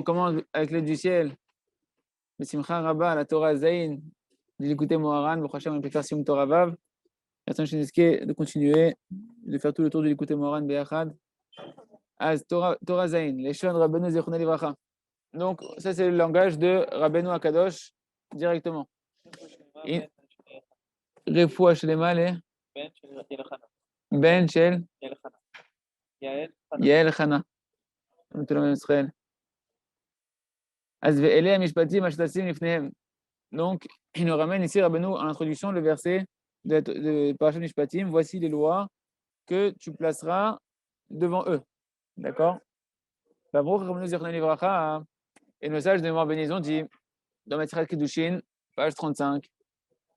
commence avec l'aide du ciel. Le Simcha Rabba, la Torah Zain, de l'écouter Moharan, Baruch Hashem, on peut faire Sim Torah Vav. Attends, je suis de continuer, de faire tout le tour de l'écouter Moharan Beyachad. Az Torah Zain, les Shon Rabbeinu Zechuna Livracha. Donc, ça, c'est le langage de Rabbeinu Akadosh directement. Refoua Shlema, les Ben Shel Yael Chana. Israël. Az ve'elei mishpatim ashtasim lifnehem. Donc, il nous ramène ici, Rabbeinu, en introduction, le verset de Parashat Mishpatim. Voici les lois que tu placeras devant eux. D'accord? Et le sage de mémoire bénison dit, dans Matzrat Kedushin, page 35,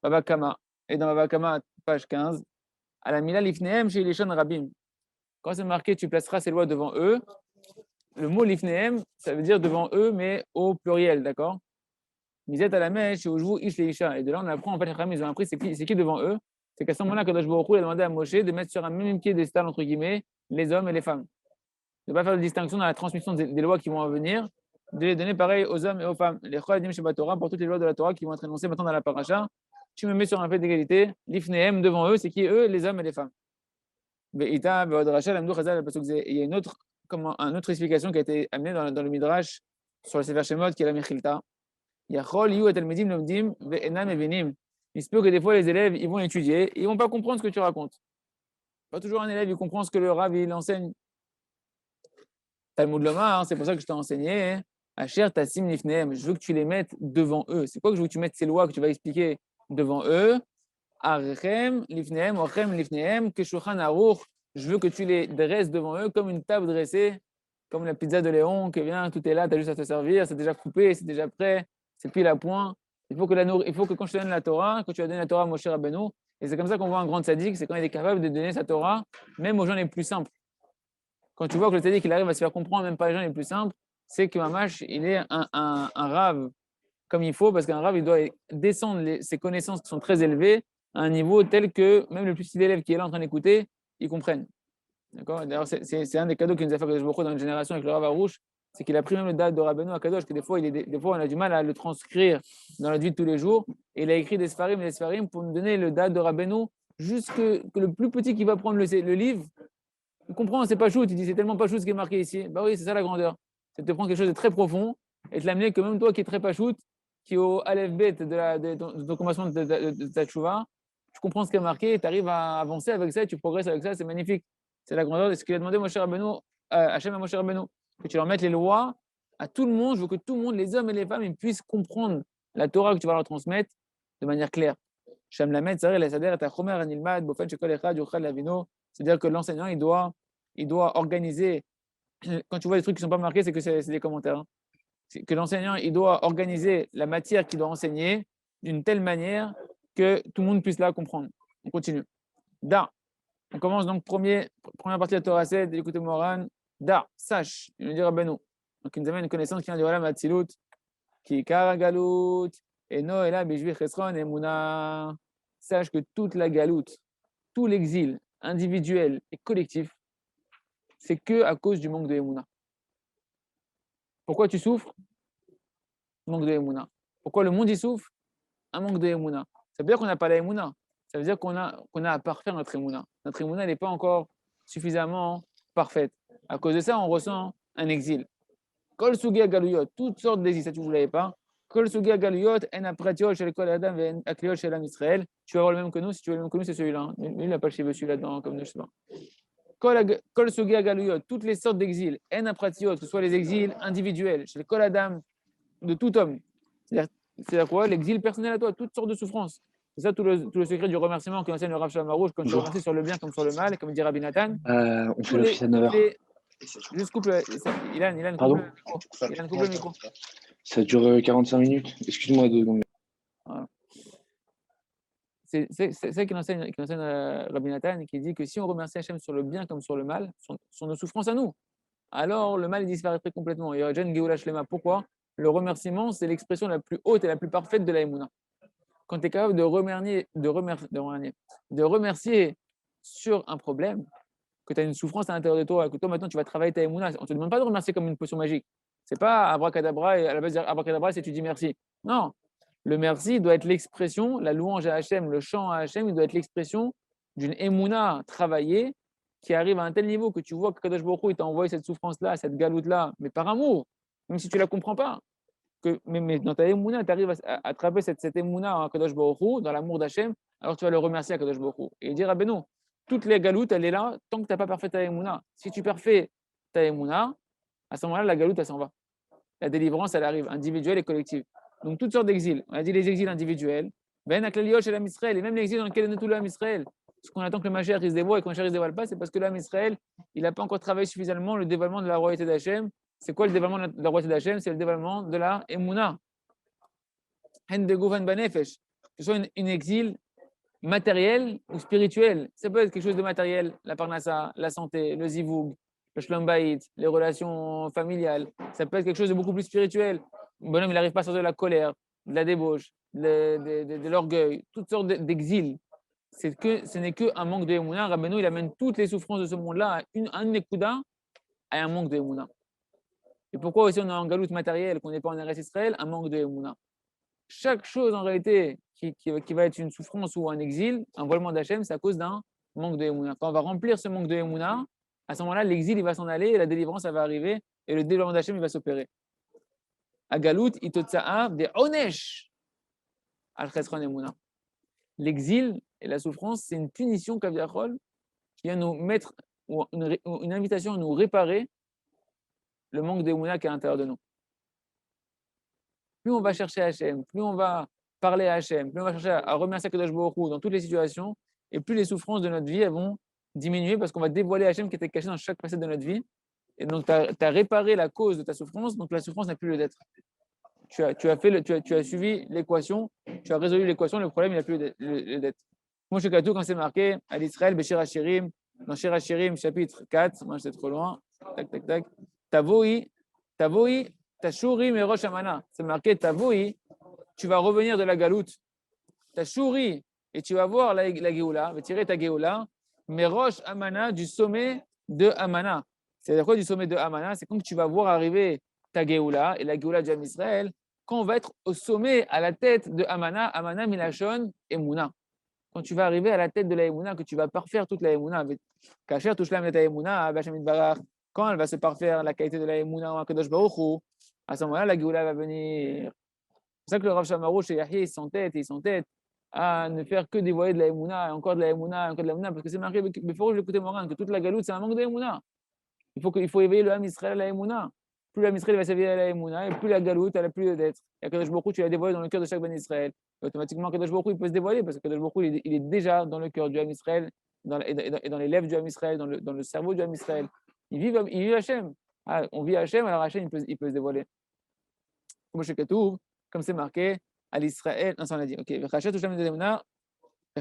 Baba Kama, et dans Baba Kama, page 15, à la Mila Lifnehem chez Lishon Rabim. Quand c'est marqué, tu placeras ces lois devant eux, le mot Lifnehem, ça veut dire devant eux, mais au pluriel, d'accord? Misette à la mèche, où je vous ish les isha. Et de là, on apprend, en fait, les ils ont appris, c'est qui devant eux? C'est qu'à ce moment-là, Kadosh Baruch Hu a demandé à Moshe de mettre sur un même piédestal, entre guillemets, les hommes et les femmes. De ne pas faire de distinction dans la transmission des lois qui vont venir, de les donner pareil aux hommes et aux femmes. Les Choradim Shabbat Torah, pour toutes les lois de la Torah qui vont être énoncées maintenant dans la paracha, tu me mets sur un fait d'égalité, l'ifnehem devant eux, c'est qui eux? Les hommes et les femmes. Il y a une autre, explication qui a été amenée dans le Midrash sur le Sefer Shemot, qui est la Mechilta. Il se peut que des fois les élèves ils vont étudier et ils ne vont pas comprendre ce que tu racontes. Pas toujours un élève il comprend ce que le Rav il enseigne. Talmud Lomar, c'est pour ça que je t'ai enseigné. Asher Tassim Lifnehem, je veux que tu les mettes devant eux. C'est quoi que je veux que tu mettes ces lois que tu vas expliquer devant eux? Archem Lifnehem, Ochem Lifnehem, Keshulchan Aruch, je veux que tu les dresses devant eux comme une table dressée, comme la pizza de Léon, que vient, tout est là, tu as juste à te servir, c'est déjà coupé, c'est déjà prêt. C'est pile à point. Il faut que quand je te donne la Torah, quand tu as donné la Torah à Moshe Rabbeinu, et c'est comme ça qu'on voit un grand tzaddik, c'est quand il est capable de donner sa Torah, même aux gens les plus simples. Quand tu vois que le tzaddik, il arrive à se faire comprendre, même pas les gens les plus simples, c'est que Mamash, il est un rave comme il faut, parce qu'un rave, il doit descendre ses connaissances qui sont très élevées à un niveau tel que même le plus petit élève qui est là en train d'écouter, ils comprennent. D'accord? D'ailleurs, c'est un des cadeaux qu'il nous a fait dans une génération avec le Rav Arouche, c'est qu'il a pris même le date de Rabbeinu Akadosh, que des fois on a du mal à le transcrire dans la vie de tous les jours, et il a écrit des Sfarim pour nous donner le date de Rabbeinu, juste que le plus petit qui va prendre le livre, il comprend, c'est pas shoot, il dit c'est tellement pas shoot ce qui est marqué ici. Bah oui, c'est ça la grandeur. C'est de te prendre quelque chose de très profond et te l'amener que même toi qui es très pas shoot, qui est au Aleph Bet de ton commencement de ta tchouva, tu comprends ce qui est marqué, tu arrives à avancer avec ça, tu progresses avec ça, c'est magnifique. C'est la grandeur de ce qu'il a demandé Moshe Rabbeinu, Hachem à Moshe Rabbeinu, que tu leur mettes les lois à tout le monde. Je veux que tout le monde, les hommes et les femmes, ils puissent comprendre la Torah que tu vas leur transmettre de manière claire. C'est-à-dire que l'enseignant, il doit organiser. Quand tu vois des trucs qui ne sont pas marqués, c'est que c'est des commentaires. Hein. C'est que l'enseignant, il doit organiser la matière qu'il doit enseigner d'une telle manière que tout le monde puisse la comprendre. On continue. Da. On commence donc première partie de la Torah 7, d'écouter Moran. Da, sache, il nous dit Rabbeinu. Donc il nous amène une connaissance qui vient du Olam Hatzilut, qui est Karagalut, et Noéla, Bijvi Chesron, et Mouna. Sache que toute la galoute, tout l'exil individuel et collectif, c'est que à cause du manque de Emouna. Pourquoi tu souffres? Manque de Emouna. Pourquoi le monde y souffre? Un manque de Emouna. Ça veut dire qu'on n'a pas la Emouna. Ça veut dire qu'on a à parfaire notre Emouna. Notre Emouna n'est pas encore suffisamment parfaite. À cause de ça, on ressent un exil. Kol Sugi Galuyot, toutes sortes d'exils, ça tu ne vous l'avez pas. Kol Sugi Galuyot, En Apratiol, chez le Kol Adam, En Akliot, chez l'Am Israël. Tu vas avoir le même que nous, si tu veux le même que nous, c'est celui-là. Hein. Lui, il n'a pas le cheveu celui-là dedans, comme nous, je sais pas. Kol Sugi Galuyot, toutes les sortes d'exils, En Apratiot, que ce soit les exils individuels, chez le Kol Adam, de tout homme. C'est-à-dire quoi? L'exil personnel à toi, toutes sortes de souffrances. C'est ça tout le secret du remerciement qu'enseigne le Rav Shalom Arouche quand tu remercies sur le bien comme sur le mal, comme dit Rabbi Nathan. On fait l'office à 9h. Juste coupe Ilan, coupe le micro. Ça dure 45 minutes. Excuse-moi 2 secondes. Voilà. C'est ça qu'il enseigne Rabbi Nathan, qui dit que si on remercie Hachem sur le bien comme sur le mal, sur nos souffrances à nous, alors le mal disparaîtrait complètement. Il y aurait déjà une Géoula Shlema. Pourquoi? Le remerciement, c'est l'expression la plus haute et la plus parfaite de la Emouna. Quand tu es capable de remercier sur un problème, que tu as une souffrance à l'intérieur de toi, que toi maintenant tu vas travailler ta Emouna, on ne te demande pas de remercier comme une potion magique. C'est pas abracadabra, et à la base, abracadabra, c'est tu dis merci. Non, le merci doit être l'expression, la louange à Hachem, le chant à Hachem, il doit être l'expression d'une émouna travaillée qui arrive à un tel niveau que tu vois que Kadosh Baruch Hu, il t'a envoyé cette souffrance-là, cette galoute-là, mais par amour, même si tu ne la comprends pas. Mais dans ta émouna, tu arrives à attraper cette émouna à Kadosh Baruch Hu, dans l'amour d'Hachem, alors tu vas le remercier à Kadosh Baruch Hu. Et dire, ah ben non, toutes les galoutes, elle est là tant que tu n'as pas parfait ta émouna. Si tu parfait ta émouna, à ce moment-là, la galoute, elle s'en va. La délivrance, elle arrive, individuelle et collective. Donc, toutes sortes d'exils. On a dit les exils individuels, Ben Aklaliot chez l'âme Israël, et même l'exil dans lequel est tout l'âme Israël. Ce qu'on attend que le Mashiach se dévoile, et quand le Mashiach ne se dévoile pas, c'est parce que l'âme Israël, il n'a pas encore travaillé suffisamment le dévoilement de la royauté d'Hachem. C'est quoi le dévoilement de la royauté d'Hachem? C'est le dévoilement de la Emouna. Hen de Gouvan Banefesh. Que ce soit une exil matériel ou spirituel. Ça peut être quelque chose de matériel, la parnassa, la santé, le zivoug, le shlom bayit, les relations familiales. Ça peut être quelque chose de beaucoup plus spirituel. Un bonhomme, il n'arrive pas à sortir de la colère, de la débauche, de l'orgueil, toutes sortes d'exils. Ce n'est qu'un manque de Emouna. Rabbeinu, il amène toutes les souffrances de ce monde-là à un Nekuda, à un manque de Emouna. Et pourquoi aussi on a un galoute matériel, qu'on n'est pas en Eretz Israël, un manque de Emouna. Chaque chose en réalité qui va être une souffrance ou un exil, un voilement d'Hachem, c'est à cause d'un manque de Emouna. Quand on va remplir ce manque de Emouna, à ce moment-là, l'exil il va s'en aller, et la délivrance elle va arriver, et le développement d'Hachem il va s'opérer. À Galout, itotsa'a de onesh al chesron Emouna. L'exil et la souffrance, c'est une punition kaviachol qui vient nous mettre, ou une invitation à nous réparer le manque d'Emouna qui est à l'intérieur de nous. Plus on va chercher Hachem, plus on va parler à Hachem, plus on va chercher à remercier Kadosh Baruch Hu dans toutes les situations, et plus les souffrances de notre vie elles vont diminuer parce qu'on va dévoiler Hachem qui était caché dans chaque facette de notre vie. Et donc, tu as réparé la cause de ta souffrance, donc la souffrance n'a plus lieu d'être. Tu as suivi l'équation, tu as résolu l'équation, le problème il n'a plus lieu d'être. Moi, je suis quand c'est marqué à l'Israël, Béchir Hachirim, dans Shir Hachirim, chapitre 4, moi j'étais trop loin, tac, Tavoui, Tashuri Merosh Amana. C'est marqué Tavoui, tu vas revenir de la galoute. Tashuri, et tu vas voir la Géoula, va tirer ta Géoula, Merosh Amana, du sommet de Amana. C'est-à-dire quoi du sommet de Amana? C'est quand tu vas voir arriver ta Géoula et la Géoula du Israël, quand on va être au sommet, à la tête de Amana, Amana Milachon et Mouna. Quand tu vas arriver à la tête de la Emouna, que tu vas parfaire toute la Emouna, Kacher Tushlam Neta Emouna, Bachamid Barach, quand elle va se parfaire la qualité de la Emouna en Kadosh Baruch Hu, à ce moment-là, la Géoula va venir. C'est pour ça que le Rav Shamarouch et Yahya, ils s'entêtent à ne faire que dévoiler de la Emouna, encore de la Emouna, encore de la Emouna, parce que c'est marqué, il faut écouter Moran, que toute la galoute, c'est un manque de Emouna. Il faut éveiller le Ham Israël à la Emouna. Plus l'Am Israël va s'éveiller à la Emouna, et plus la galoute, elle a plus d'être. Et Kadosh Baruch Hu, tu l'as dévoilé dans le cœur de chaque Ben Israël. Et automatiquement, Kadosh Baruch Hu, il peut se dévoiler, parce que Kadosh Baruch Hu, il est déjà dans le cœur du Ham Israël, et dans les lèvres du Ham Israël, dans le cerveau du Ham Israël. Il vit Hachem. Ah, on vit Hachem, alors Hachem, il peut se dévoiler. Comme c'est marqué, à l'Israël, non, ça on a dit, ok,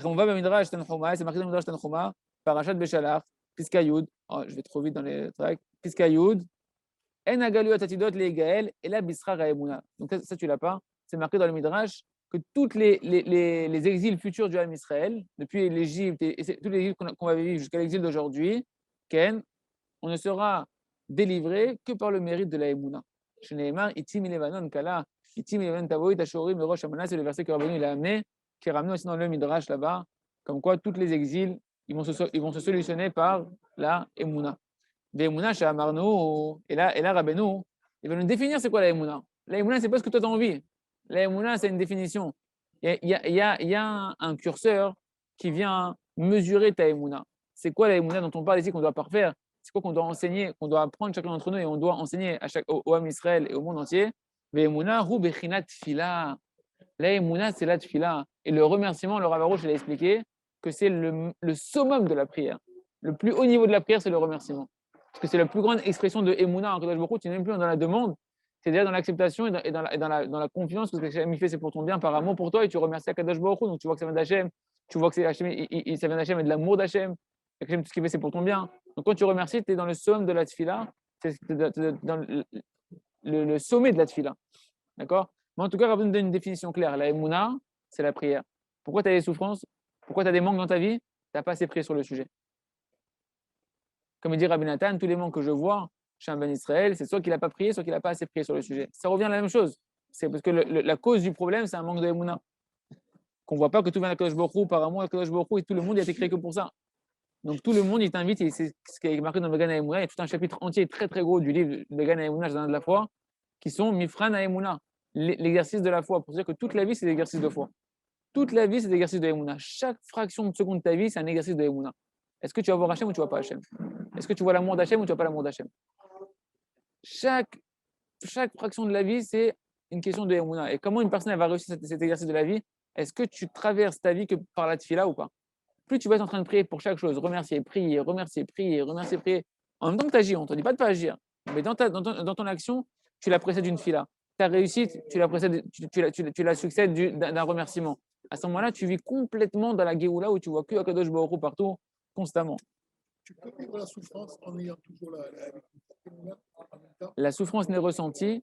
on va Midrash Tanchuma, c'est marqué dans Midrash Tanchuma, Parashat Beshalach, Piska Yud, oh, je vais trop vite dans les tracks, Piska Yud, En Agaluot Atidot le Gaël, et la Bisra Raemuna. Donc ça, tu l'as pas, c'est marqué dans le Midrash que tous les exils futurs du Ham Israël, depuis l'Égypte et tous les exils qu'on va vivre jusqu'à l'exil d'aujourd'hui, Ken, on ne sera délivré que par le mérite de la Emouna. Shneimar, Itim Levanon Kala, Itim Levanon Tavoï, Tashori, Merosh Amana, c'est le verset que Rabbeinu a amené, qui est ramené aussi dans le Midrash là-bas, comme quoi tous les exils, ils vont se solutionner par la Emouna. Ve'emouna chez Amarnou, et là Rabbeinu, il va nous définir c'est quoi la Emouna. La Emouna, c'est pas ce que toi t'as envie. La Emouna, c'est une définition. Il y a un curseur qui vient mesurer ta Emouna. C'est quoi la Emouna dont on parle ici qu'on doit parfaire? C'est quoi qu'on doit enseigner, qu'on doit apprendre chacun d'entre nous et on doit enseigner au Ham Israël et au monde entier? Ve'emouna hu bechinat tfila. La Emouna, c'est la tfila. Et le remerciement, le Rav Arush, il a expliqué que c'est le summum de la prière. Le plus haut niveau de la prière, c'est le remerciement. Parce que c'est la plus grande expression de Emouna en Kadosh Baruch Hu, tu n'es même plus dans la demande, c'est déjà dans l'acceptation et dans la confiance que ce que Hachem fait, c'est pour ton bien, par amour pour toi, et tu remercies Kadosh Baruch Hu, donc tu vois que ça vient d'Hachem, tu vois que c'est Hachem, ça vient d'Hachem et de l'amour d'Hachem, Hachem, tout ce qu'il fait, c'est pour ton bien. Donc quand tu remercies, tu es dans le somme de la tfila, c'est dans le sommet de la tfila. D'accord? Mais en tout cas, Rabbi nous donne une définition claire. La Emouna, c'est la prière. Pourquoi tu as des souffrances? Pourquoi tu as des manques dans ta vie? Tu n'as pas assez prié sur le sujet. Comme il dit Rabbi Nathan, tous les manques que je vois, chez un Ben Israël, c'est soit qu'il n'a pas prié, soit qu'il n'a pas assez prié sur le sujet. Ça revient à la même chose. C'est parce que la cause du problème, c'est un manque de Emouna. Qu'on ne voit pas que tout vient d'Akadosh Baruch Hu, par amour d'Akadosh Baruch Hu, et tout le monde a été créé que pour ça. Donc tout le monde, il t'invite, et c'est ce qui est marqué dans le Began Emouna, il y a tout un chapitre entier très très gros du livre Began Emouna, Jardin de la foi, qui sont Mifran Emouna, l'exercice de la foi, pour dire que toute la vie, c'est l'exercice de foi. Toute la vie, c'est l'exercice de Emouna. Chaque fraction de seconde de ta vie, c'est un exercice de Emouna. Est-ce que tu vas voir Hachem ou tu ne vas pas Hachem? Est-ce que tu vois l'amour d'Hachem ou tu ne vois pas l'amour d'Hachem? Chaque fraction de la vie, c'est une question de Emouna. Et comment une personne elle va réussir cet exercice de la vie? Est-ce que tu traverses ta vie que par la tefila ou pas? Plus tu vas être en train de prier pour chaque chose, remercier, prier, remercier, prier, remercier, prier. En même temps que tu agis, on ne te dit pas de ne pas agir. Mais dans ton action, tu la précèdes d'une fila. Ta réussite, tu la succèdes d'un remerciement. À ce moment-là, tu vis complètement dans la Géoula où tu vois que Akadosh Baruch Hu partout, constamment. Tu peux vivre la souffrance en ayant toujours la souffrance n'est ressentie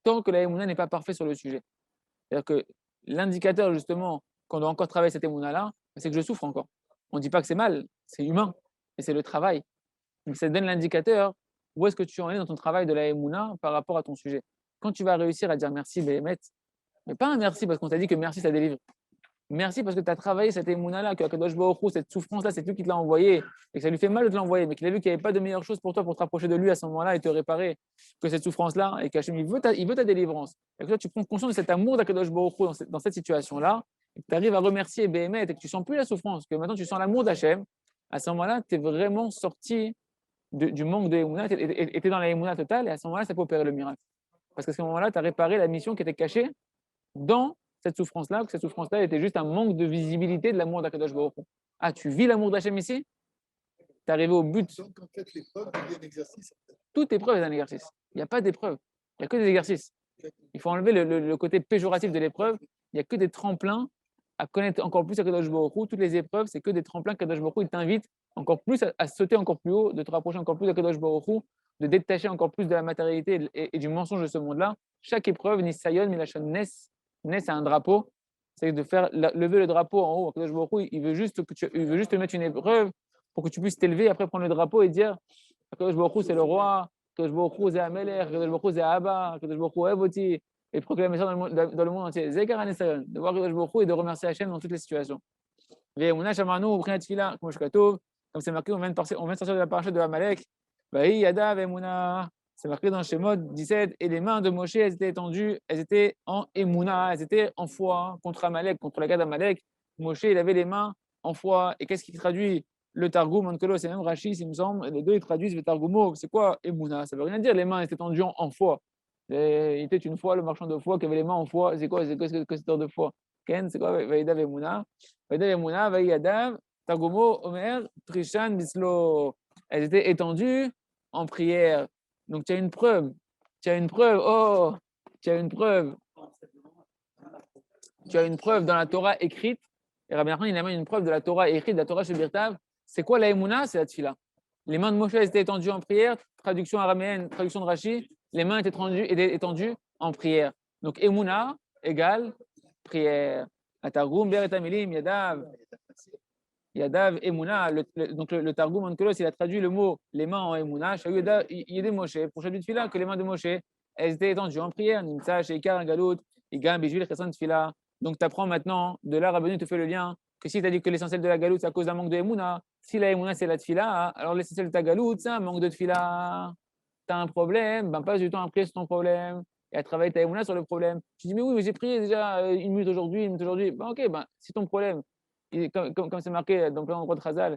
tant que la Emouna n'est pas parfaite sur le sujet. C'est-à-dire que l'indicateur, justement, qu'on doit encore travailler cette Emouna-là, c'est que je souffre encore. On ne dit pas que c'est mal, c'est humain, et c'est le travail. Donc ça te donne l'indicateur où est-ce que tu en es dans ton travail de la Emouna par rapport à ton sujet. Quand tu vas réussir à dire merci, Béhémet, mais pas un merci parce qu'on t'a dit que merci, ça délivre. Merci parce que tu as travaillé cette émouna-là, que Akadosh Baruch Hu, cette souffrance-là, c'est lui qui te l'a envoyé et que ça lui fait mal de te l'envoyer, mais qu'il a vu qu'il n'y avait pas de meilleure chose pour toi pour te rapprocher de lui à ce moment-là et te réparer que cette souffrance-là et qu'Hachem, il veut ta délivrance. Et que toi, tu prends conscience de cet amour d'Akadosh Baruch Hu dans cette situation-là et que tu arrives à remercier Béhémet et que tu ne sens plus la souffrance, que maintenant tu sens l'amour d'Hachem, à ce moment-là, tu es vraiment sorti du manque de émouna, tu es dans la émouna totale et à ce moment-là, ça peut opérer le miracle. Parce qu'à ce moment-là, tu as réparé la mission qui était cachée dans cette souffrance-là, que cette souffrance-là était juste un manque de visibilité de l'amour d'Akadosh Baruch Hu. Ah, tu vis l'amour d'Hachem ici? Tu es arrivé au but. Donc, en fait, l'épreuve devient un exercice. Toute épreuve est un exercice. Il n'y a pas d'épreuve. Il n'y a que des exercices. Il faut enlever le côté péjoratif de l'épreuve. Il n'y a que des tremplins à connaître encore plus Akadosh Baruch Hu. Toutes les épreuves, c'est que des tremplins qu'Akadosh Baruch Hu t'invite encore plus à sauter encore plus haut, de te rapprocher encore plus d'Akadosh Baruch Hu, de détacher encore plus de la matérialité et du mensonge de ce monde-là. Chaque épreuve, ni sayon, ni lachon nes, c'est un drapeau, c'est de faire lever le drapeau en haut. Akadosh Baruch Hu, il veut juste te mettre une épreuve pour que tu puisses t'élever, après prendre le drapeau et dire Akadosh Baruch Hu, c'est le roi, Akadosh Baruch Hu, c'est Amelech, Akadosh Baruch Hu, c'est Abba, Akadosh Baruch Hu, Evoti, et proclamer ça dans le monde entier. Zekar Anesayon, de voir Akadosh Baruch Hu et de remercier Hachem dans toutes les situations. Ve'emuna shamanu, u'prinat tefila, comme c'est marqué, on vient de sortir de la paracha de Amalek. Vahi yada ve'emuna. C'est marqué dans Shemot 17, et les mains de Moshe, elles étaient étendues, elles étaient en émouna, elles étaient en foi contre Amalek, contre la garde d'Amalek. Moshe, il avait les mains en foi. Et qu'est-ce qui traduit le Targum, Ankelo, c'est même Rachis, il me semble, les deux, ils traduisent le Targumo. C'est quoi émouna? Ça veut rien dire, les mains étaient tendues en foi. Il était une fois le marchand de foi qui avait les mains en foi. C'est quoi cette heure de foi? Ken, c'est quoi Vaïdav émouna? Vaïdav émouna, Vaïdav, Targumo, Omer, Trishan, Bislo. Elles étaient étendues en prière. Donc, tu as une preuve. Tu as une preuve. Oh, tu as une preuve. Tu as une preuve dans la Torah écrite. Et Rabbi Nachman, il amène une preuve de la Torah écrite, de la Torah chez Birtav. C'est quoi la Emouna? C'est la Tfila. Les mains de Moshe étaient étendues en prière. Traduction araméenne, traduction de Rashi. Les mains étaient étendues en prière. Donc, Emouna égale prière. Atargum, Ber et Amilim, Yadav. Yadav, Emouna, donc le Targum Onkelos, il a traduit le mot les mains en Emouna, Yedé Moshe, pour chaque Tfila, que les mains de Moshe, elles étaient étendues en prière, Nimsa, Sheikar, Galout, Igam, Bijvil, Chesson, Tfila. Donc tu apprends maintenant, de là, Rabbeinu te fait le lien, que si tu as dit que l'essentiel de la Galout, c'est à cause d'un manque de Emouna, si la Emouna, c'est la Tfila, alors l'essentiel de ta Galout, c'est un manque de Tfila. Tu as un problème, ben passe du temps à prier sur ton problème et à travailler ta Emouna sur le problème. Tu dis, mais oui, mais j'ai prié déjà une minute aujourd'hui, Ben ok, ben si ton problème, comme c'est marqué dans plein d'endroits de Chazal,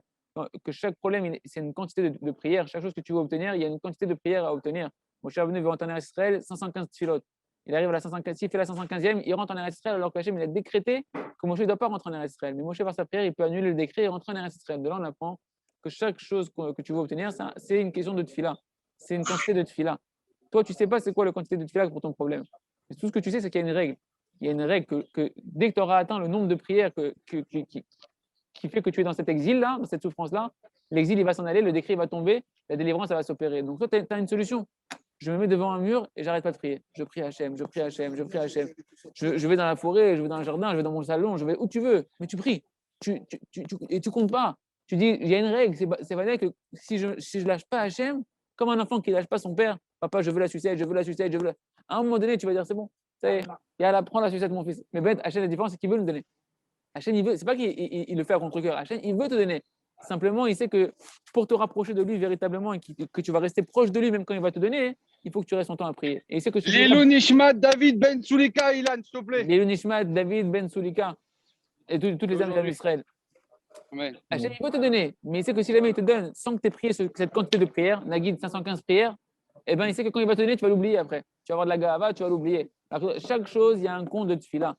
que chaque problème, c'est une quantité de prière. Chaque chose que tu veux obtenir, il y a une quantité de prière à obtenir. Moshe Rabbeinu veut entrer en Israël, 515 tfilotes. Il arrive à la 515, s'il fait la 515e, il rentre en Israël alors qu'Hachem il a décrété que Moshe ne doit pas rentrer en Israël. Mais Moshe, par sa prière, il peut annuler le décret et rentrer en Israël. De là, on apprend que chaque chose que tu veux obtenir, c'est une question de tfila. C'est une quantité de tfila. Toi, tu ne sais pas c'est quoi la quantité de tfila pour ton problème. Mais tout ce que tu sais, c'est qu'il y a une règle. Il y a une règle que dès que tu auras atteint le nombre de prières qui fait que tu es dans cet exil-là, dans cette souffrance-là, l'exil, il va s'en aller, le décret va tomber, la délivrance, ça va s'opérer. Donc toi, tu as une solution. Je me mets devant un mur et j'arrête pas de prier. Je prie Hachem, je prie Hachem, je prie Hachem. Je vais dans la forêt, je vais dans le jardin, je vais dans mon salon, je vais où tu veux, mais tu pries. Et tu comptes pas. Tu dis, il y a une règle, c'est vrai que si je lâche pas Hachem, Comme un enfant qui lâche pas son père. Papa, je veux la sucette, je veux la sucette, je veux la... À un moment donné, tu vas dire, c'est bon. Ça y est, et elle prend la sucette, mon fils. Mais Ben, Hachem, la différence, c'est qu'il veut nous donner. Hachem, il veut, c'est pas qu'il le fait à contre-cœur. Hachem, il veut te donner. Simplement, il sait que pour te rapprocher de lui véritablement et que tu vas rester proche de lui même quand il va te donner, il faut que tu restes ton temps à prier. Et il sait que Lilou Nishmat, David Ben Soulika, Ilan, s'il te plaît. Lilou Nishmat, David Ben Soulika et toutes les âmes d'Israël. Amen. Hachem, il veut te donner, mais il sait que si jamais il te donne sans que tu aies prié cette quantité de prières, Nagid 515 prières, eh ben, il sait que quand il va te donner, tu vas l'oublier après. Tu vas avoir de la gava, tu vas l'oublier. Chaque chose, il y a un compte de tefila.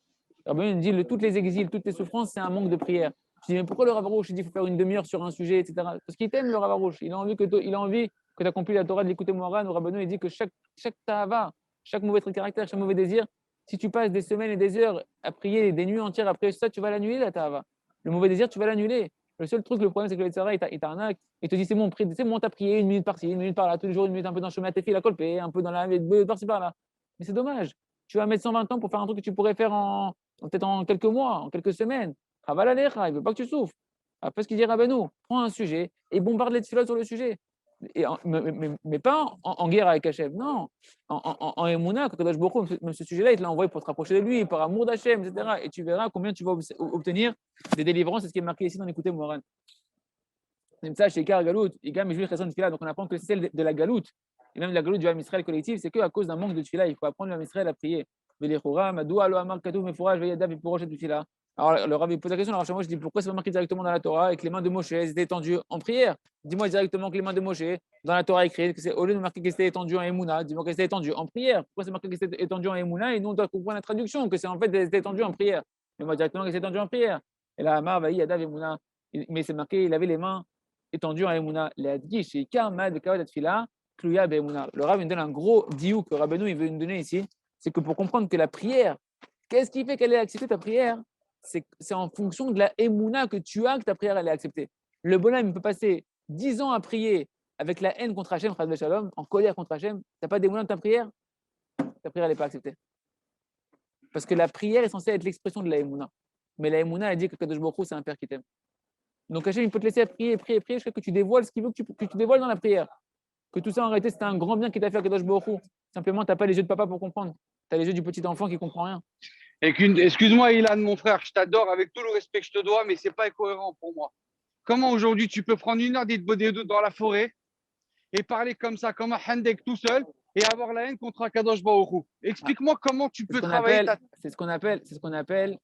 Il dit toutes les exils, toutes les souffrances, c'est un manque de prière. Je dis, mais pourquoi le Rav Arush, il dit qu'il faut faire une demi-heure sur un sujet, etc. Parce qu'il t'aime, le Rav Arush. Il a envie que tu accomplis la Torah de l'écouter Moharan. Le Rabbeinu, il dit que chaque tahava, chaque mauvais trait de caractère, chaque mauvais désir, si tu passes des semaines et des heures à prier, des nuits entières après ça, tu vas l'annuler, la tahava. Le mauvais désir, tu vas l'annuler. Le seul truc, le problème, c'est que le Tzara, il t'arnaque. Il te dit, c'est bon, t'as prié 1 minute par-ci, 1 minute par-là, tous les jours, 1 minute un peu dans le chemin à tes filles, la colpée, un peu dans la par-ci par-là. Mais c'est dommage. Tu vas mettre 120 ans pour faire un truc que tu pourrais faire peut-être en quelques mois, en quelques semaines. Chaval alecha, il ne veut pas que tu souffres. Après, ce qu'il dit Rabbeinu, prends un sujet et bombarde les tefilot sur le sujet. Mais pas en guerre avec Hachem, non. En Emouna, quand Kadosh Baruch Hu, même ce sujet-là, il te l'a envoyé pour te rapprocher de lui, par amour d'Hachem, etc. Et tu verras combien tu vas obtenir des délivrances. C'est ce qui est marqué ici dans l'écouter Moran. Même ça, chez Kar Galout, donc on apprend que c'est celle de la Galout. Et même la Galout du Ham Israël collectif, c'est qu'à cause d'un manque de tefila, il faut apprendre le Ham Israël à prier. Alors le Rav il pose la question, alors Rav je dis pourquoi c'est pas marqué directement dans la Torah et que les mains de Moshe étaient étendues en prière. Dis-moi directement que les mains de Moshe dans la Torah écrite, que c'est au lieu de marquer qu'elles étaient étendues en Emouna, dis-moi qu'elles étaient étendues en prière. Pourquoi c'est marqué qu'elles étaient étendues en Emouna et nous on doit comprendre la traduction que c'est en fait elles étaient étendues en prière. Mais moi directement qu'elles étaient étendues en prière. Et là Amar va Yadav Emouna, mais c'est marqué il avait les mains étendues en Emouna. Le Rav il me donne un gros diou que Rabbeinu il veut nous donner ici, c'est que pour comprendre que la prière, qu'est-ce qui fait qu'elle est acceptée ta prière? C'est en fonction de la émouna que tu as que ta prière elle est acceptée. Le bonhomme il peut passer 10 ans à prier avec la haine contre Hachem, Shalom, en colère contre Hachem. Tu n'as pas d'émouna de ta prière elle n'est pas acceptée. Parce que la prière est censée être l'expression de la émouna. Mais la émouna elle dit que Kadosh Baruch Hu, c'est un père qui t'aime. Donc Hachem il peut te laisser prier jusqu'à ce que tu dévoiles ce qu'il veut que tu dévoiles dans la prière. Que tout ça en réalité c'était un grand bien qui t'a fait à Kadosh Baruch Hu. Simplement tu n'as pas les yeux de papa pour comprendre. Tu as les yeux du petit enfant qui ne comprend rien. Excuse-moi, Ilan, mon frère, je t'adore avec tout le respect que je te dois, mais ce n'est pas cohérent pour moi. Comment aujourd'hui tu peux prendre 1 heure d'Idbodédou dans la forêt et parler comme ça, comme un handek tout seul, et avoir la haine contre Akadosh Baruch Hu? Explique-moi comment tu peux travailler C'est ce qu'on appelle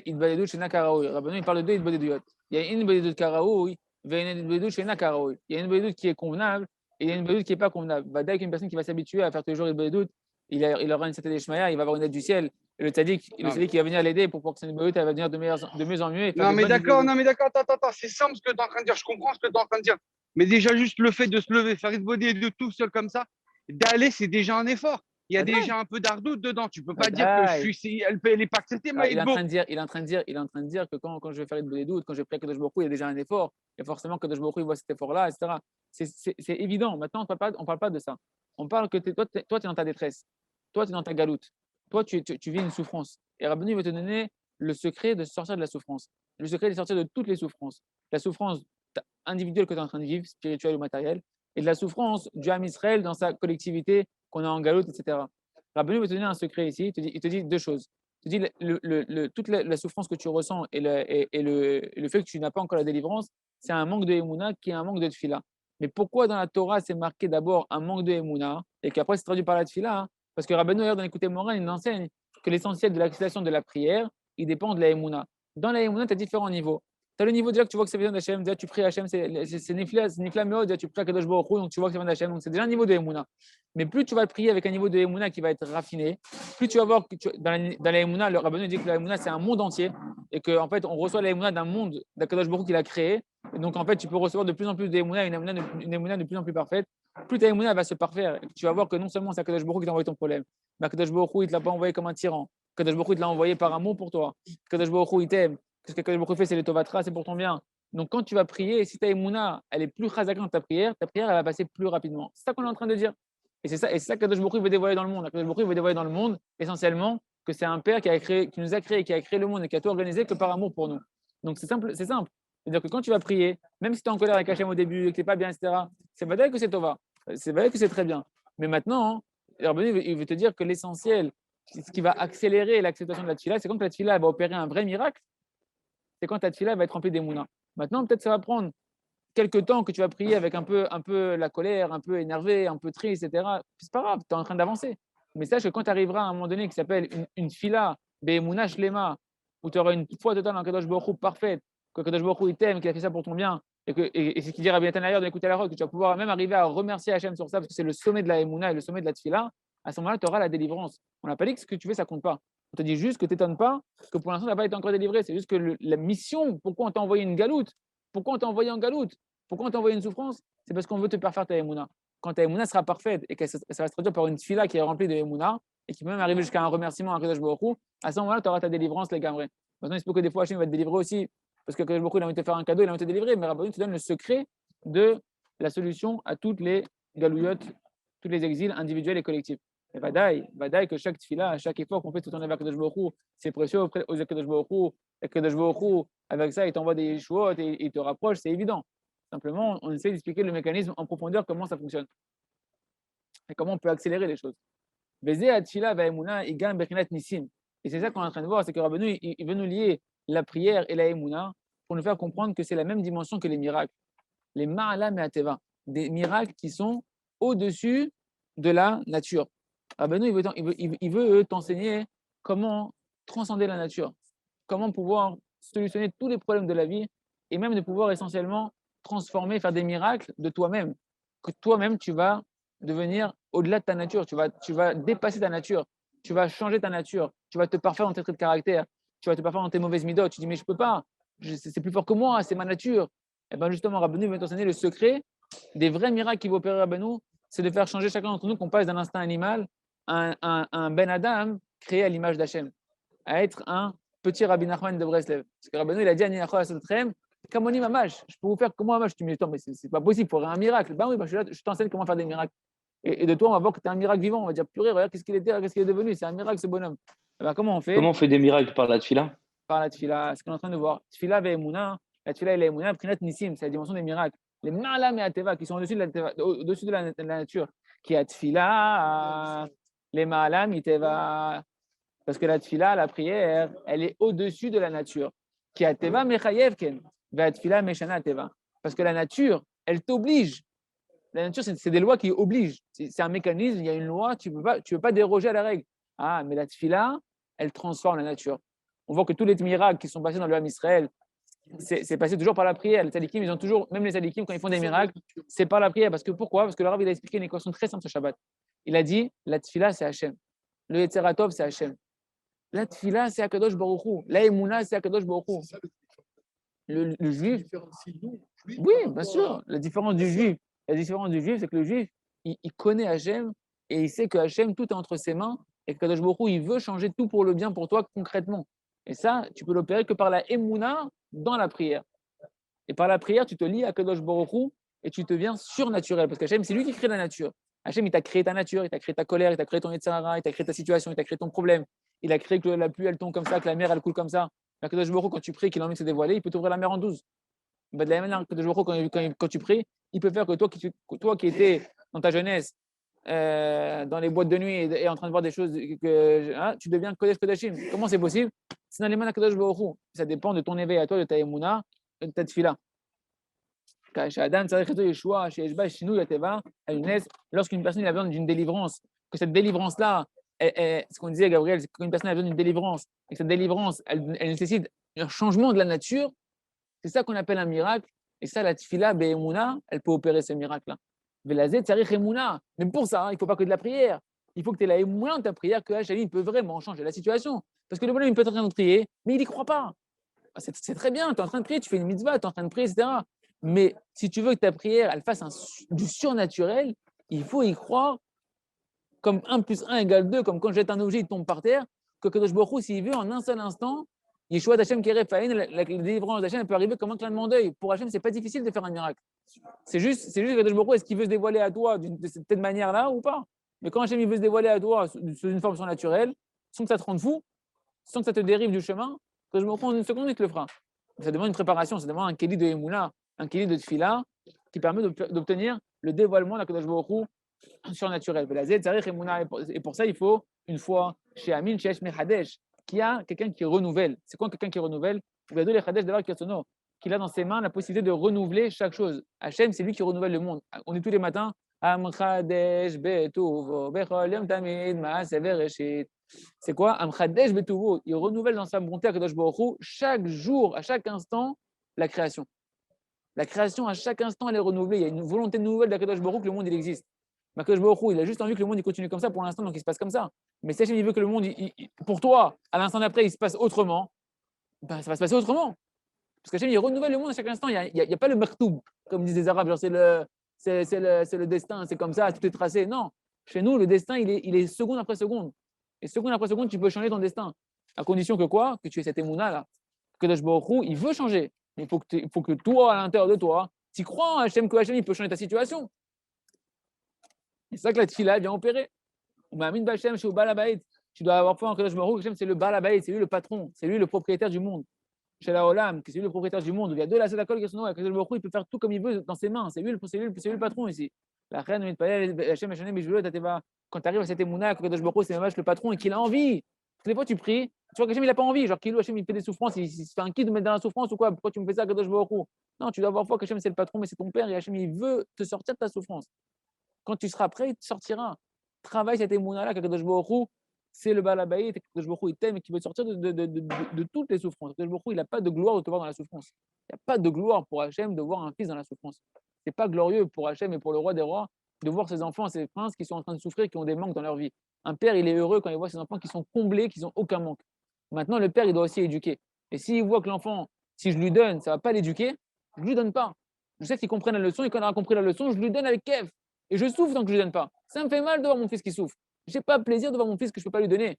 Idbodédou chez Nakaraoui. Rabbeinu, il parle de 2 Idbodédouyot. Il y a une Idbodédou de Karaoui, il y a une Idbodédou chez Nakaraoui. Il y a une Idbodédou qui est convenable et il y a une Idbodédou qui n'est pas convenable. Dès qu'une personne qui va s'habituer à faire tous les jours Idbodédou, il aura une certaine Ishmaïa, il va avoir une aide du ciel. Et le tzaddik, il va venir l'aider pour que son Idbodédout va venir de mieux en mieux. Non, mais d'accord, attends, c'est simple ce que tu es en train de dire, je comprends ce que tu es en train de dire. Mais déjà, juste le fait de se lever, faire Idbodédou tout seul comme ça, d'aller, c'est déjà un effort. Il y a déjà un peu d'ardoute dedans. Tu ne peux pas dire que elle n'est pas acceptée, mais il est en train de dire que quand je vais faire Idbodédout, quand je prie à Kadosh Baruch Hu, il y a déjà un effort. Et forcément, Kadosh Baruch Hu, il voit cet effort-là, etc. C'est évident. Maintenant, on ne parle pas de ça. On parle que toi, tu es dans ta détresse. Toi, tu es dans ta galoute. Toi, tu vis une souffrance. Et Rabbeinu va te donner le secret de sortir de la souffrance. Le secret de sortir de toutes les souffrances. La souffrance individuelle que tu es en train de vivre, spirituelle ou matérielle, et de la souffrance du Ham Israël dans sa collectivité qu'on a en galoute, etc. Rabbeinu va te donner un secret ici. Il te dit 2 choses. Il te dit toute la souffrance que tu ressens et le fait que tu n'as pas encore la délivrance, c'est un manque de Emouna qui est un manque de Tfila. Mais pourquoi dans la Torah, c'est marqué d'abord un manque de Emouna et qu'après c'est traduit par la Tfila? Parce que Rabbeinu, dans l'écouter Moran, il enseigne que l'essentiel de l'acceptation de la prière, il dépend de la Emouna. Dans la Emouna, tu as différents niveaux. Tu as le niveau déjà que tu vois que c'est besoin d'Hachem, déjà tu pries à Hachem, c'est Nifla Meod, déjà tu pries à Kadosh Baruch Hu, donc tu vois que c'est besoin d'Hachem, donc c'est déjà un niveau de Emouna. Mais plus tu vas prier avec un niveau de Emouna qui va être raffiné, plus tu vas voir que dans la Emouna, le Rabbeinu dit que la Emouna c'est un monde entier et qu'en fait on reçoit la Emouna d'un monde d'Akadosh Baruch Hu qu'il a créé. Et donc en fait tu peux recevoir de plus en plus d'Emouna, une Emouna de plus en plus parfaite. Plus ta Emouna va se parfaire, tu vas voir que non seulement c'est Akadosh Baruch Hu qui t'a envoyé ton problème, mais Akadosh Baruch Hu il ne te l'a pas envoyé comme un tyran. Akadosh Baruch Hu il te l'a envoyé par amour pour toi. Akadosh Baruch Hu il t'aime. Ce qu'Akadosh Baruch Hu fait c'est les Tovatra, c'est pour ton bien. Donc, quand tu vas prier, si ta Emouna, elle est plus chazaka dans ta prière, elle va passer plus rapidement. C'est ça qu'on est en train de dire. Et c'est ça que Kadosh Baruch Hu veut dévoiler dans le monde. Kadosh Baruch Hu veut dévoiler dans le monde, essentiellement, que c'est un Père qui nous a créé, qui a créé le monde et qui a tout organisé que par amour pour nous. Donc, c'est simple. C'est-à-dire que quand tu vas prier, même si tu es en colère avec Hachem au début, que tu n'es pas bien, etc., c'est pas que c'est Tova. C'est vrai que c'est très bien. Mais maintenant, Rabbeinu, il veut te dire que l'essentiel, ce qui va accélérer l'acceptation de la tefila, c'est quand la tefila va opérer un vrai miracle, c'est quand ta tefila va être remplie d'émouna. Maintenant, peut-être ça va prendre quelques temps que tu vas prier avec un peu la colère, un peu énervé, un peu triste, etc. C'est pas grave, tu es en train d'avancer. Mais sache que quand tu arriveras à un moment donné qui s'appelle une tefila, be'emouna shlema, où tu auras une foi totale en Kadosh Baruch Hu parfaite, que Kadosh Baruch Hu il t'aime, qu'il a fait ça pour ton bien, et c'est ce qu'il dit Rabbi Nathan d'ailleurs de l'écouter à la roque, que tu vas pouvoir même arriver à remercier Hachem sur ça, parce que c'est le sommet de la Emouna et le sommet de la tefila, à ce moment-là, tu auras la délivrance. On n'a pas dit que ce que tu fais, ça compte pas. On te dit juste que tu t'étonnes pas que pour l'instant, tu n'as pas été encore délivré. C'est juste que la mission, pourquoi on t'a envoyé une galoute, pourquoi on t'a envoyé en galoute, pourquoi on t'a envoyé une souffrance, c'est parce qu'on veut te faire ta Emouna. Quand ta Emouna sera parfaite et que ça va se traduire par une tefila qui est remplie de Emouna et qui peut même arriver jusqu'à un remerciement à Kadosh Baruch Hu, à ce moment-là, tu auras ta délivrance, les gamrés. Maintenant, il se peut que des fois, Hachem va te délivrer aussi, parce que Kadosh Baruch Hu, il a envie de te faire un cadeau, il a envie de te délivrer, mais Rabbeinu te donne le secret de la solution à toutes les galouillottes, tous les exils individuels et collectifs. Et Vadaï que chaque tefila, à chaque effort qu'on fait tout en vers Kadosh Baruch Hu, c'est précieux aux Kadosh Baruch Hu, et Kadosh Baruch Hu, avec ça, il t'envoie des yeshuot et il te rapproche, c'est évident. Simplement, on essaie d'expliquer le mécanisme en profondeur, comment ça fonctionne et comment on peut accélérer les choses. Et c'est ça qu'on est en train de voir, c'est que Rabbeinu, il veut nous lier la prière et la Emouna pour nous faire comprendre que c'est la même dimension que les miracles. Les Ma'ala Me'ateva, des miracles qui sont au-dessus de la nature. Rabbeinu, il veut t'enseigner comment transcender la nature, comment pouvoir solutionner tous les problèmes de la vie et même de pouvoir essentiellement transformer, faire des miracles de toi-même, que toi-même tu vas devenir au-delà de ta nature, tu vas dépasser ta nature, tu vas changer ta nature, tu vas te parfaire dans tes traits de caractère, tu vas te parfaire dans tes mauvaises midotes, tu dis mais je peux pas, c'est plus fort que moi, c'est ma nature. Et bien justement, Rabbeinu veut t'enseigner le secret des vrais miracles qui vont opérer Rabbeinu, c'est de faire changer chacun d'entre nous, qu'on passe d'un instinct animal à un Ben Adam créé à l'image d'Hachem, à être un petit Rabbi Nachman de Breslev. Parce que Rabbeinu, il a dit à Ninachor Asotrem, Kamoni Mamash, je peux vous faire comment Mamash. Tu me dis, attends, mais c'est pas possible, il faudrait un miracle. Ben oui, je t'enseigne comment faire des miracles. Et de toi, on va voir que tu es un miracle vivant. On va dire, purée, regarde qu'est-ce qu'il était, qu'est-ce qu'il est devenu. C'est un miracle, ce bonhomme. Et ben, comment on fait? Comment on fait des miracles par la tefila? Par la tefila. Ce qu'on est en train de voir. Tefila ve'emouna. La tefila et la emouna, prinat nissim, c'est la dimension des miracles. Les ma'ala me'ateva, qui sont au-dessus de la nature. Qui a tefila, les ma'ala miteva. Parce que la tefila, la prière, elle est au-dessus de la nature. Qui a teva mechayevken. Va tefila meshana teva. Parce que la nature, elle t'oblige. La nature, c'est des lois qui obligent. C'est un mécanisme, il y a une loi, tu peux pas déroger à la règle. Ah, mais la tefila, elle transforme la nature. On voit que tous les miracles qui sont passés dans le Ham Israël, c'est passé toujours par la prière. Les tzadikim, ils ont toujours, même les tzadikim, quand ils font des miracles, c'est par la prière. Parce que pourquoi? Parce que le Rav, il a expliqué une équation très simple ce Shabbat. Il a dit, la tefila, c'est Hachem. Le Yetzeratov, c'est Hachem. La tefila, c'est Akadosh Baruch Hu. La Emouna, c'est Akadosh Baruch Hu. Le juif. Oui, bien sûr. La différence du juif, c'est que le juif, il connaît Hachem et il sait que Hachem, tout est entre ses mains et que Kadosh Baruch Hu, il veut changer tout pour le bien pour toi concrètement. Et ça, tu peux l'opérer que par la Emouna dans la prière. Et par la prière, tu te lies à Kadosh Baruch Hu et tu deviens surnaturel. Parce qu'Hachem, c'est lui qui crée la nature. Hachem, il t'a créé ta nature, il t'a créé ta colère, il t'a créé ton Yetzirah, il t'a créé ta situation, il t'a créé ton problème. Il a créé que la pluie, elle tombe comme ça, que la mer, elle coule comme ça. Mais Kadosh Baruch Hu, quand tu pries, qu'il a envie de se dévoiler, il peut t'ouvrir la mer en 12. De la même manière, Kadosh Baruch Hu, quand tu pries, il peut faire que toi qui étais dans ta jeunesse, dans les boîtes de nuit et en train de voir des choses, tu deviens Kodesh Kodashim. Comment c'est possible? C'est dans les mains de Kadosh Baruch Hu. Ça dépend de ton éveil à toi, de ta Emouna, de ta tefila. Lorsqu'une personne a besoin d'une délivrance, que cette délivrance-là, ce qu'on disait, Gabriel, c'est qu'une personne a besoin d'une délivrance, et que cette délivrance, elle nécessite un changement de la nature, c'est ça qu'on appelle un miracle. Et ça, la tefila, be'emouna, elle peut opérer ce miracle-là. Mais pour ça, il ne faut pas que de la prière. Il faut que tu aies la émouna dans ta prière, que Hachem peut vraiment changer la situation. Parce que le bonhomme, il peut être en train de prier, mais il n'y croit pas. C'est très bien, tu es en train de prier, tu fais une mitzvah, tu es en train de prier, etc. Mais si tu veux que ta prière elle fasse du surnaturel, il faut y croire comme 1 plus 1 égale 2, comme quand je jette un objet, il tombe par terre, que Kadosh Baruch Hu, s'il veut, en un seul instant, Yeshua d'Hachem qui est Rephaïn, la délivrance d'Hachem peut arriver comme un clignement d'œil. Pour Hachem, ce n'est pas difficile de faire un miracle. C'est juste que Kadosh Baruch Hu, est-ce qu'il veut se dévoiler à toi de cette manière-là ou pas? Mais quand Hachem il veut se dévoiler à toi sous une forme surnaturelle, sans que ça te rende fou, sans que ça te dérive du chemin, Kadosh Baruch Hu, en une seconde, il te le fera. Ça demande une préparation, ça demande un kéli de Emouna, un kéli de Tfila, qui permet d'obtenir le dévoilement de la Kadosh Baruch Hu surnaturel. Et pour ça, il faut une foi chez Amin, chez Mechadesh, qui a quelqu'un qui renouvelle. C'est quoi quelqu'un qui renouvelle? Qu'il a dans ses mains la possibilité de renouveler chaque chose. Hachem, c'est lui qui renouvelle le monde. On est tous les matins. C'est quoi? Amchadesh betuvo. Il renouvelle dans sa bonté à Kadosh Baruch Hu chaque jour, à chaque instant, la création. La création, à chaque instant, elle est renouvelée. Il y a une volonté nouvelle d'Akadosh Baruch Hu que le monde il existe. Mais Akadosh Baruch Hu, il a juste envie que le monde il continue comme ça pour l'instant, donc il se passe comme ça. Mais si Hachem il veut que le monde, pour toi, à l'instant d'après, il se passe autrement, ben, ça va se passer autrement. Parce qu'Hachem il renouvelle le monde à chaque instant. Il n'y a pas le maktoub, comme disent les Arabes, genre c'est le destin, c'est comme ça, tout est tracé. Non. Chez nous, le destin, il est seconde après seconde. Et seconde après seconde, tu peux changer ton destin. À condition que quoi? Que tu aies cette émouna là. Que Akadosh Baruch Hu, il veut changer. Mais il faut que toi, à l'intérieur de toi, tu crois en Hachem, que Hachem, il peut changer ta situation. Et c'est ça que la tfila vient opérer. Tu dois avoir foi en Akadosh Baruch Hu. Hachem, c'est le Baal Habayit, c'est lui le patron, c'est lui le propriétaire du monde. Chez la Olam, c'est lui le propriétaire du monde. Il y a deux la Sedakol qui sont là. Akadosh Baruch Hu, il peut faire tout comme il veut dans ses mains. C'est lui le patron ici. La reine, quand tu arrives à cette émouna, Akadosh Baruch Hu, c'est le patron et qu'il a envie. Toutes les fois, tu pries, tu vois qu'Hachem, il n'a pas envie. Genre, Hachem, il fait des souffrances, il se fait un kid de mettre dans la souffrance ou quoi? Pourquoi tu me fais ça, Akadosh Baruch Hu? Non, tu dois avoir foi qu'Hachem, c'est le patron, mais c'est ton père et Hachem, il veut te sortir de ta souffrance. Quand tu seras prêt, il te sortira. Travaille cette émouna-là, qu'Akadosh Baruch Hu, c'est le Baal Habayit, qu'Akadosh Baruch Hu, il t'aime et qui veut te sortir de toutes les souffrances. Akadosh Baruch Hu, il n'a pas de gloire de te voir dans la souffrance. Il n'y a pas de gloire pour Hachem de voir un fils dans la souffrance. Ce n'est pas glorieux pour Hachem et pour le roi des rois de voir ses enfants, ses princes qui sont en train de souffrir, qui ont des manques dans leur vie. Un père, il est heureux quand il voit ses enfants qui sont comblés, qui n'ont aucun manque. Maintenant, le père, il doit aussi éduquer. Et s'il voit que l'enfant, si je lui donne, ça ne va pas l'éduquer, je ne lui donne pas. Je sais qu'il comprenne la leçon, et quand il aura compris la leçon, je lui donne avec Kev. Et je souffre tant que je ne lui donne pas. Ça me fait mal de voir mon fils qui souffre. Je n'ai pas plaisir de voir mon fils que je ne peux pas lui donner.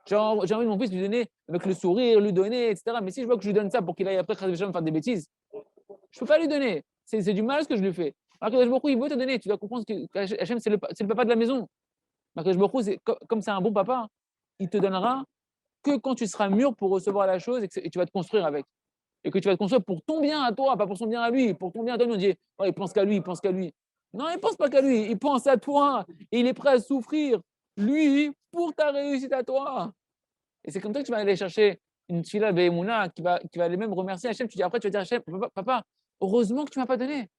J'ai envie de mon fils lui donner avec le sourire, lui donner, etc. Mais si je vois que je lui donne ça pour qu'il aille après faire des bêtises, je ne peux pas lui donner. C'est du mal ce que je lui fais. Alors que il veut te donner. Tu dois comprendre que Hachem, c'est le papa de la maison. Comme c'est un bon papa, il te donnera que quand tu seras mûr pour recevoir la chose et tu vas te construire avec. Et que tu vas te construire pour ton bien à toi, pas pour son bien à lui. Pour ton bien à toi, on dit, oh, il pense qu'à lui, il pense qu'à lui. Non, il ne pense pas qu'à lui, il pense à toi. Et il est prêt à souffrir, lui, pour ta réussite à toi. Et c'est comme ça que tu vas aller chercher une tfila be'emouna qui va aller même remercier Hachem. Après, tu vas dire Hachem, papa, heureusement que tu ne m'as pas donné.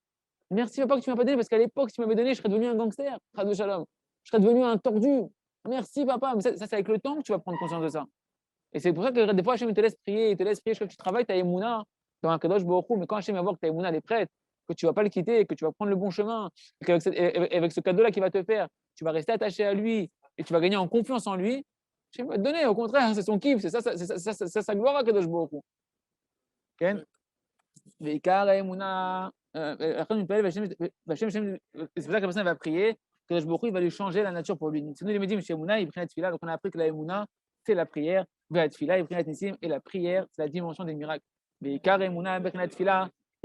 Merci, papa, que tu ne m'as pas donné, parce qu'à l'époque, si tu m'avais donné, je serais devenu un gangster, Chadou Shalom. Je serais devenu un tordu. Merci, papa. Mais ça, c'est avec le temps que tu vas prendre conscience de ça. Et c'est pour ça que des fois, Hachem te laisse prier, je crois que tu travailles, tu as Emouna dans un Kadosh Baruch Hu, mais quand Hachem va voir que ta Emouna elle est prête, que tu ne vas pas le quitter, que tu vas prendre le bon chemin, et qu'avec ce cadeau-là qu'il va te faire, tu vas rester attaché à lui et tu vas gagner en confiance en lui, Hachem va te donner, au contraire, c'est son kiff, c'est ça sa gloire à Kadosh Baruch Hu. Okay? Veikar Emouna. C'est pour ça que la personne va prier, que Kadosh Baruch Hu va lui changer la nature pour lui. Sinon, il me dit, M. Emouna, il prie la tefila, donc on a appris que la Emouna, c'est la prière. Et la prière, c'est la dimension des miracles. Et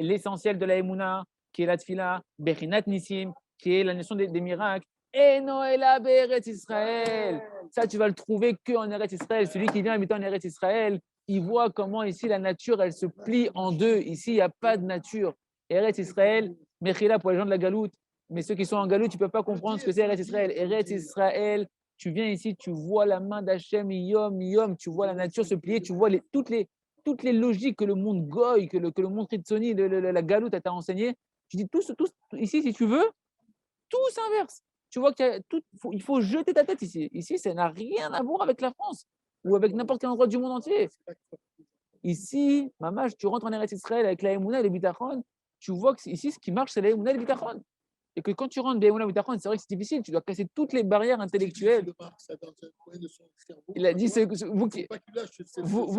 l'essentiel de la Emouna, qui est la tefila, Bechinat Nissim, qui est la notion des miracles. Et Noëlla Beretz Israël. Ça, tu vas le trouver qu'en Eretz Israël. Celui qui vient habiter en Eretz Israël, il voit comment ici la nature, elle se plie en deux. Ici, il n'y a pas de nature. Eretz Israël, Mechila pour les gens de la Galoute. Mais ceux qui sont en Galoute, tu ne peux pas comprendre ce que c'est Eretz Israël. Eretz Israël, tu viens ici, tu vois la main d'Hachem, Yom, tu vois la nature se plier, tu vois toutes les logiques que le monde goy, que le monde Ritsoni, la Galoute t'a enseigné. Tu dis tout ici, si tu veux, tout s'inverse. Tu vois il faut jeter ta tête ici. Ici, ça n'a rien à voir avec la France ou avec n'importe quel endroit du monde entier. Ici, Mamash, tu rentres en Eretz Israël avec la Emouna et le Bitachon, tu vois que ici, ce qui marche, c'est la Emouna et le Bitachon. Et que quand tu rentres Bémouna ou Bitachon, c'est vrai que c'est difficile, tu dois casser toutes les barrières intellectuelles. Il a dit, vous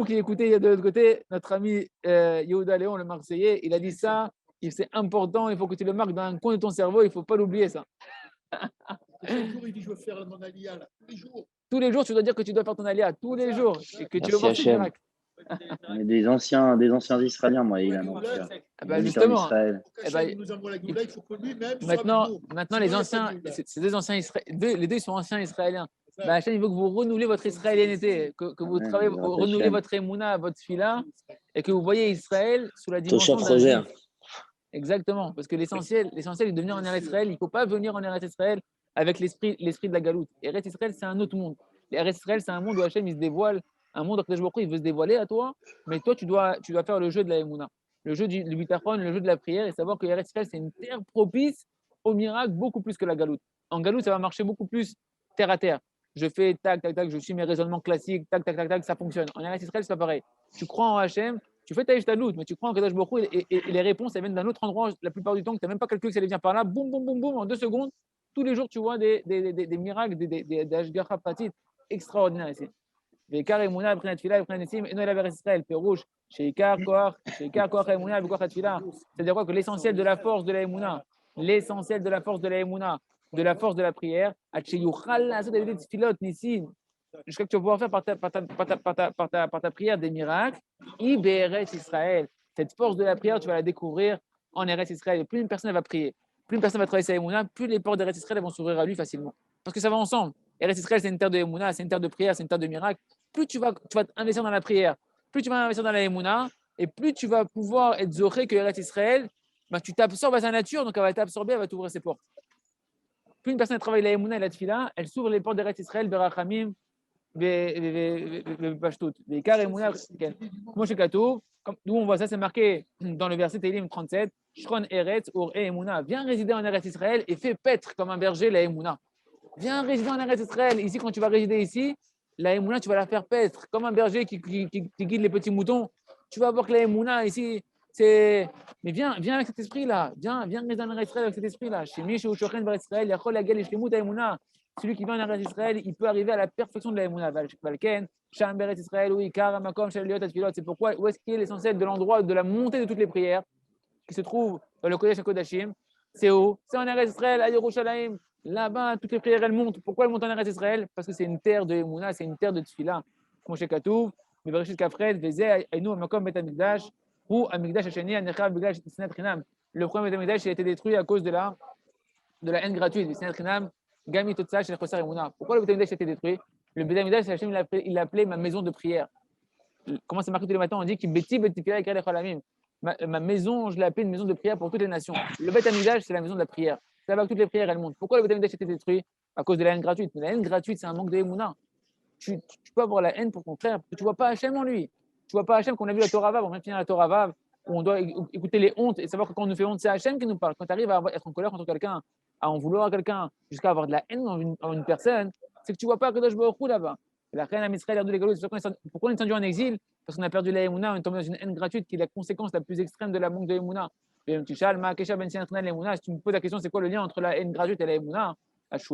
qui écoutez de l'autre côté, notre ami Yehuda Léon, le Marseillais, il a dit ça, c'est important, il faut que tu le marques dans un coin de ton cerveau, il ne faut pas l'oublier ça. Chaque jour, il dit, je veux faire mon alia, là, tous les jours. Tous les jours, tu dois dire que tu dois faire ton alia, tous les jours, et que tu veux voir ces miracles. Des anciens Israéliens, moi, il a annoncé. Justement. Il nous envoie la Goula, il faut que lui-même. Maintenant, les anciens, ces deux anciens Israéliens, les deux sont anciens Israéliens. Hachem, il veut que vous renouvelez votre israélianité, que vous travaillez, renouvelez votre émouna, votre fila, et que vous voyez Israël sous la dimension d'un juif. Exactement, parce que l'essentiel est de venir en Eretz Israël. Il ne faut pas venir en Eretz Israël avec l'esprit de la galoute. Eretz Israël, c'est un autre monde. Eretz Israël, c'est un monde où Hachem il se dévoile, un monde où Akadosh Baruch Hu, il veut se dévoiler à toi, mais toi, tu dois faire le jeu de la Emouna, le jeu du bitachon, le jeu de la prière, et savoir que Eretz Israël, c'est une terre propice au miracle beaucoup plus que la galoute. En galoute, ça va marcher beaucoup plus terre à terre. Je fais tac, tac, tac, je suis mes raisonnements classiques, tac, tac, tac, tac, ça fonctionne. En Eretz Israël, c'est pas pareil. Tu crois en Hachem, tu fais ta ishtadlout, mais tu crois en Kadosh Baruch Hu et les réponses, elles viennent d'un autre endroit la plupart du temps, que tu n'as même pas calculé que ça allait venir par là, boum, boum, boum, boum, en 2 secondes. Tous les jours, tu vois des miracles, des hashgacha pratit extraordinaires ici. Ve'ikar emuna b'prinat tefila b'prinat nisim eno ela be'eretz Israël, perouche, sheikar koach emuna b'koach tefila. C'est-à-dire quoi? Que l'essentiel de la force de la emuna, l'essentiel de la force de la emuna, de la force de la prière, jusqu'à ce que tu vas pouvoir faire par ta prière des miracles, Eretz Israël. Cette force de la prière, tu vas la découvrir en Eretz Israël. Et plus une personne va prier, plus une personne va travailler sa Emouna, plus les portes d'Eretz Israël vont s'ouvrir à lui facilement. Parce que ça va ensemble. Eretz Israël, c'est une terre de Emouna, c'est une terre de prière, c'est une terre de miracles. Plus tu vas investir dans la prière, plus tu vas investir dans la Emouna, et plus tu vas pouvoir être zoré que Eretz Israël, bah, tu t'absorbes à sa nature, donc elle va t'absorber, elle va t'ouvrir ses portes. Plus une personne travaille la Emouna et la Tfila, elle s'ouvre les portes d'Eretz Israël, Berachamim, Pashtout. Les car Emouna, moi chez Katou, d'où on voit ça, c'est marqué dans le verset Télim 37, Shron Eretz Ur E Emouna. Viens résider en Eretz Israël et fais paître comme un berger la Emouna. Viens résider en Eretz Israël. Ici, quand tu vas résider ici, la Emouna, tu vas la faire paître comme un berger qui guide les petits moutons. Tu vas voir que la Emouna ici, c'est. Mais viens avec cet esprit-là. Viens résider en Eretz Israël avec cet esprit-là. Shemi Sheu Shochen Bar Israël, Yachol Hagel Yishlemut Emouna. Celui qui vient en Eretz Israël, il peut arriver à la perfection de la Emouna. Valken, Sham Eretz Israël, oui, Kar, Makom, Shaliot, Atfilot. C'est pourquoi, où est-ce qu'il est l'essentiel de l'endroit de la montée de toutes les prières qui se trouve dans le Kodesh HaKodashim? C'est où? C'est en Eretz Israël, à Yerushalayim. Là-bas, toutes les prières, elles montent. Pourquoi elles montent en Eretz Israël? Parce que c'est une terre de Emouna, c'est une terre de Tfila. Moshe Katouf, Mevarishit Kafred, Vezeh, Ainu, Makom, Bet Amigdash, ou Amigdash Hasheni, Anechav, Bigdash, Sinat Chinam. Le premier Bet Amigdash a été détruit à cause de la haine gratuite, Sinat Chinam, Gami Totsa, Shel Chosar Emouna. Pourquoi le Bet Amigdash a été détruit? Le Bet Amigdash, Hachem il l'a appelé ma maison de prière. Comment c'est marqué tous les matins? On dit qu'il Beti Bet Tfila Ekrei Lecholamim. Ma maison, je l'ai appelée une maison de prière pour toutes les nations. Le Bet Amigdash, c'est la maison de la prière. C'est là-bas que toutes les prières, elles montent. Pourquoi le Bet Amigdash a été détruit? À cause de la haine gratuite. Mais la haine gratuite, c'est un manque de Emouna. Tu peux avoir la haine pour ton frère, parce que tu ne vois pas Hachem en lui. Tu ne vois pas Hachem, qu'on a vu la Torah Vav, on vient de finir la Torah Vav, où on doit écouter les hontes et savoir que quand on nous fait honte, c'est Hachem qui nous parle. Quand tu arrives à être en colère contre quelqu'un, à en vouloir à quelqu'un, jusqu'à avoir de la haine en une personne, c'est que tu ne vois pas Kadosh Baruch Hu là-bas. La reine Amisraël, Erdou les Galoutes, pourquoi on est descendu en exil? Parce qu'on a perdu la Emouna, on est tombé dans une haine gratuite qui est la conséquence la plus extrême de la manque de Emouna. Si tu me poses la question, c'est quoi le lien entre la haine gratuite et la Emouna? Parce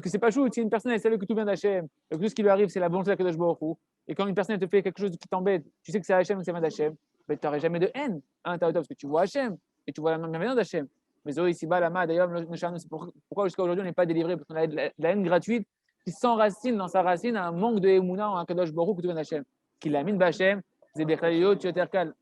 que c'est pas chou, si une personne elle savait que tout vient d'Hachem, et que tout ce qui lui arrive c'est la volonté d'Akadosh Baruch Hu, et quand une personne te fait quelque chose qui t'embête, tu sais que c'est Hachem et que ça vient d'Hachem, mais tu n'aurais jamais de haine à l'intérieur de toi, parce que tu vois Hachem et tu vois la bienveillance d'Hachem. Mais ici-bas, là-bas, d'ailleurs, c'est pourquoi jusqu'à aujourd'hui on n'est pas délivré, parce qu'on a la haine gratuite qui s'enracine dans sa racine à un manque de Emouna en Akadosh Baruch Hu que tout vient d'Hachem. Qui l'amine b'Hachem, Zebechayot, Tioterkal.